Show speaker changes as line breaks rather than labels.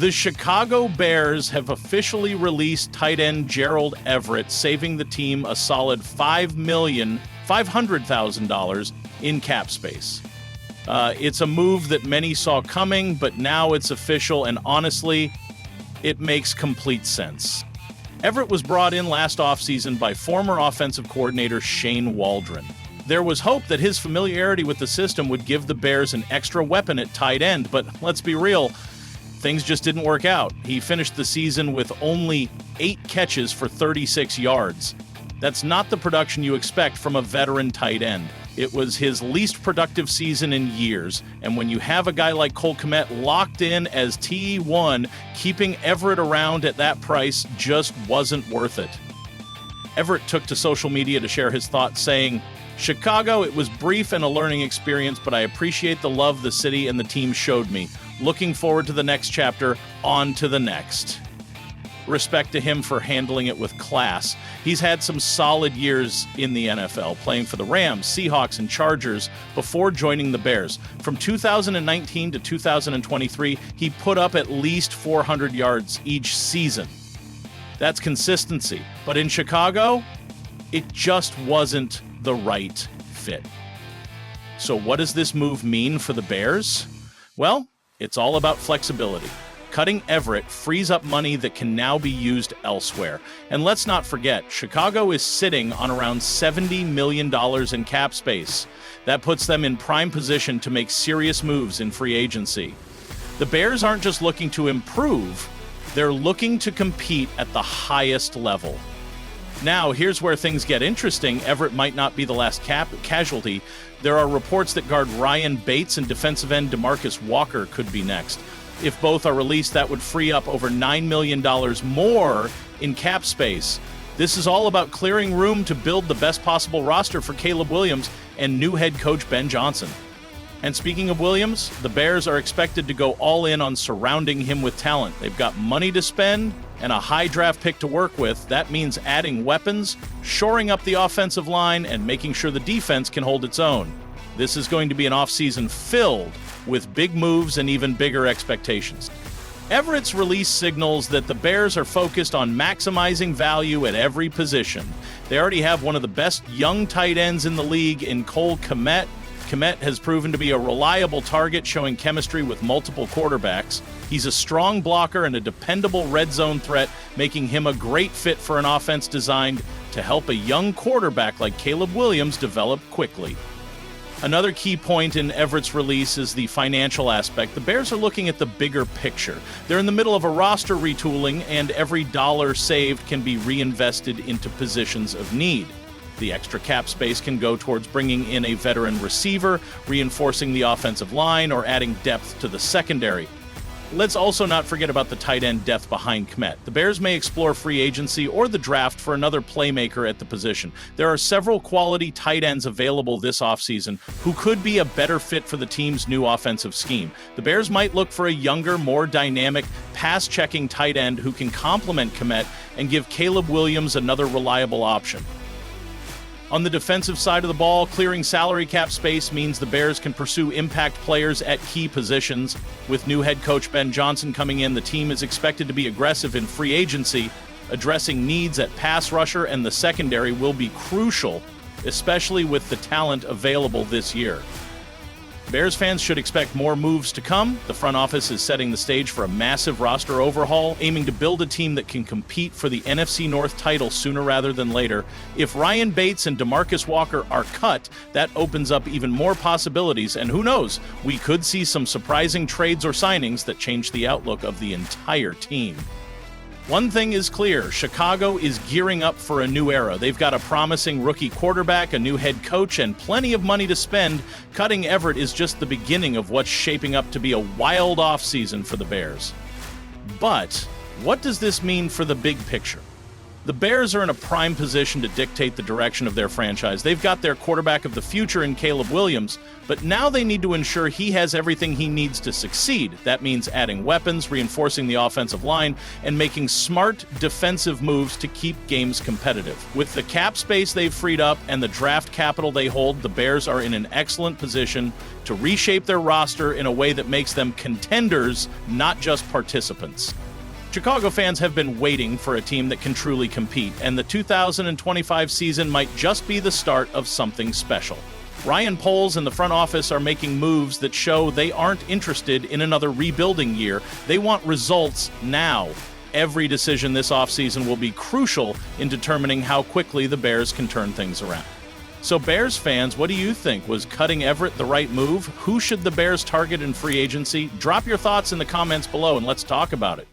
The Chicago Bears have officially released tight end Gerald Everett, saving the team a solid $5,500,000 in cap space. It's a move that many saw coming, but now it's official, and honestly, it makes complete sense. Everett was brought in last offseason by former offensive coordinator Shane Waldron. There was hope that his familiarity with the system would give the Bears an extra weapon at tight end, but let's be real, things just didn't work out. He finished the season with only 8 catches for 36 yards. That's not the production you expect from a veteran tight end. It was his least productive season in years, and when you have a guy like Cole Kmet locked in as TE1, keeping Everett around at that price just wasn't worth it. Everett took to social media to share his thoughts, saying, "Chicago, it was brief and a learning experience, but I appreciate the love the city and the team showed me. Looking forward to the next chapter, on to the next." Respect to him for handling it with class. He's had some solid years in the NFL, playing for the Rams, Seahawks, and Chargers before joining the Bears. From 2019 to 2023, he put up at least 400 yards each season. That's consistency. But in Chicago, it just wasn't the right fit. So what does this move mean for the Bears? Well, it's all about flexibility. Cutting Everett frees up money that can now be used elsewhere. And let's not forget, Chicago is sitting on around $70 million in cap space. That puts them in prime position to make serious moves in free agency. The Bears aren't just looking to improve, they're looking to compete at the highest level. Now, here's where things get interesting. Everett might not be the last casualty. There are reports that guard Ryan Bates and defensive end DeMarcus Walker could be next. If both are released, that would free up over $9 million more in cap space. This is all about clearing room to build the best possible roster for Caleb Williams and new head coach Ben Johnson. And speaking of Williams, the Bears are expected to go all in on surrounding him with talent. They've got money to spend and a high draft pick to work with. That means adding weapons, shoring up the offensive line, and making sure the defense can hold its own. This is going to be an offseason filled with big moves and even bigger expectations. Everett's release signals that the Bears are focused on maximizing value at every position. They already have one of the best young tight ends in the league in Cole Kmet. Kmet has proven to be a reliable target, showing chemistry with multiple quarterbacks. He's a strong blocker and a dependable red zone threat, making him a great fit for an offense designed to help a young quarterback like Caleb Williams develop quickly. Another key point in Everett's release is the financial aspect. The Bears are looking at the bigger picture. They're in the middle of a roster retooling, and every dollar saved can be reinvested into positions of need. The extra cap space can go towards bringing in a veteran receiver, reinforcing the offensive line, or adding depth to the secondary. Let's also not forget about the tight end depth behind Kmet. The Bears may explore free agency or the draft for another playmaker at the position. There are several quality tight ends available this offseason who could be a better fit for the team's new offensive scheme. The Bears might look for a younger, more dynamic, pass-checking tight end who can complement Kmet and give Caleb Williams another reliable option. On the defensive side of the ball, clearing salary cap space means the Bears can pursue impact players at key positions. With new head coach Ben Johnson coming in, the team is expected to be aggressive in free agency. Addressing needs at pass rusher and the secondary will be crucial, especially with the talent available this year. Bears fans should expect more moves to come. The front office is setting the stage for a massive roster overhaul, aiming to build a team that can compete for the NFC North title sooner rather than later. If Ryan Bates and DeMarcus Walker are cut, that opens up even more possibilities, and who knows, we could see some surprising trades or signings that change the outlook of the entire team. One thing is clear, Chicago is gearing up for a new era. They've got a promising rookie quarterback, a new head coach, and plenty of money to spend. Cutting Everett is just the beginning of what's shaping up to be a wild offseason for the Bears. But what does this mean for the big picture? The Bears are in a prime position to dictate the direction of their franchise. They've got their quarterback of the future in Caleb Williams, but now they need to ensure he has everything he needs to succeed. That means adding weapons, reinforcing the offensive line, and making smart defensive moves to keep games competitive. With the cap space they've freed up and the draft capital they hold, the Bears are in an excellent position to reshape their roster in a way that makes them contenders, not just participants. Chicago fans have been waiting for a team that can truly compete, and the 2025 season might just be the start of something special. Ryan Poles and the front office are making moves that show they aren't interested in another rebuilding year. They want results now. Every decision this offseason will be crucial in determining how quickly the Bears can turn things around. So Bears fans, what do you think? Was cutting Everett the right move? Who should the Bears target in free agency? Drop your thoughts in the comments below and let's talk about it.